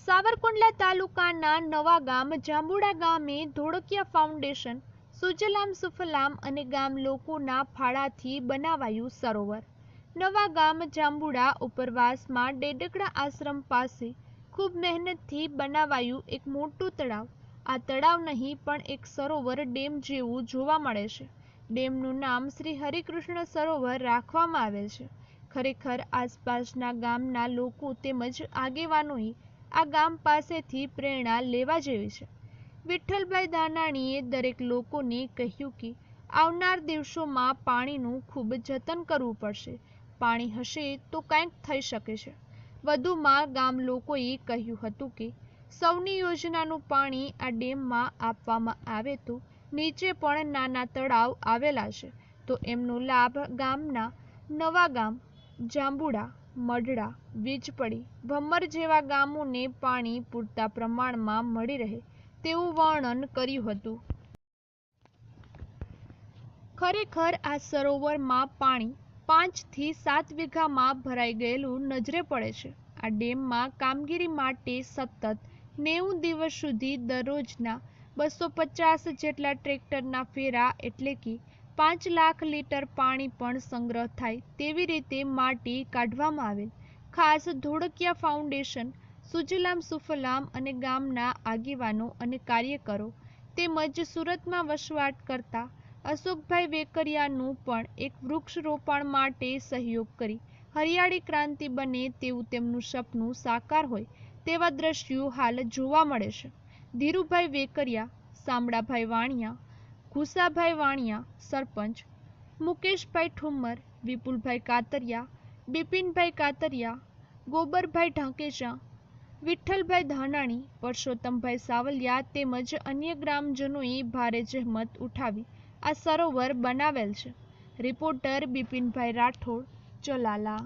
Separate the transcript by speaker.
Speaker 1: સાવરકુંડલા તાલુકાના નવાગામ જાંબુડા ગામે ધોળકિયા ફાઉન્ડેશન, સુજલામ સુફલામ અને ગામ લોકોના ફાળાથી બનાવાયું સરોવર। નવાગામ જાંબુડા ઉપરવાસમાં ડેડકડા આશ્રમ પાસે ખૂબ મહેનતથી બનાવાયું એક મોટું તળાવ। આ તળાવ નહીં પણ એક સરોવર ડેમ જેવું જોવા મળે છે। ડેમનું નામ શ્રી હરિકૃષ્ણ સરોવર રાખવામાં આવેલ છે। ખરેખર આસપાસના ગામના લોકો તેમજ આગેવાનોએ આ ગામ પાસેથી પ્રેરણા લેવા જેવી છે। વિઠ્ઠલભાઈ ધાનાણીએ દરેક લોકોને કહ્યું કે આવનાર દિવસોમાં પાણીનું ખૂબ જતન કરવું પડશે। પાણી હશે તો કંઈક થઈ શકે છે। વધુમાં ગામ લોકોએ કહ્યું હતું કે સૌની યોજનાનું પાણી આ ડેમમાં આપવામાં આવે તો નીચે પણ નાના તળાવ આવેલા છે તો એમનો લાભ ગામના નવાગામ, જાંબુડા, મઢડા, વીજપડી, ભમ્મર જેવા ગામોને પાણી પૂરતા પ્રમાણમાં મળી રહે તેવું વર્ણન કર્યું હતું। ખરેખર આ સરોવરમાં પાણી 5 થી 7 વીઘામાં ભરાઈ ગયેલું નજરે પડે છે। આ ડેમમાં કામગીરી માટે સતત 90 દિવસ સુધી દરરોજના 250 જેટલા ટ્રેક્ટરના ફેરા એટલે કે 5 લાખ લીટર પાણી પણ સંગ્રહ થાય તેવી રીતે માટી કાઢવામાં આવેલ। ખાસ ધોળકિયા ફાઉન્ડેશન, સુજલામ સુફલામ અને ગામના આગેવાનો અને કાર્યકરો તેમજ સુરતમાં વસવાટ કરતા અશોકભાઈ વેકરિયાનું પણ એક વૃક્ષરોપણ માટે સહયોગ કરી હરિયાળી ક્રાંતિ બને તેવું તેમનું સપનું સાકાર હોય તેવા દ્રશ્યો હાલ જોવા મળે છે। ધીરુભાઈ વેકરિયા, શામળાભાઈ વાણિયા, ઘુસાભાઈ વાણિયા સરપંચ, મુકેશભાઈ ઠુમ્મર, વિપુલભાઈ કાતરિયા, બિપિનભાઈ કાતરિયા, ગોબરભાઈ ઢાંકેચા, વિઠ્ઠલભાઈ ધાનાણી, પરસોત્તમભાઈ સાવલિયા તેમજ અન્ય ગ્રામજનોએ ભારે જહેમત ઉઠાવી આ સરોવર બનાવેલ છે। રિપોર્ટર બિપિનભાઈ રાઠોડ, ચલાલા।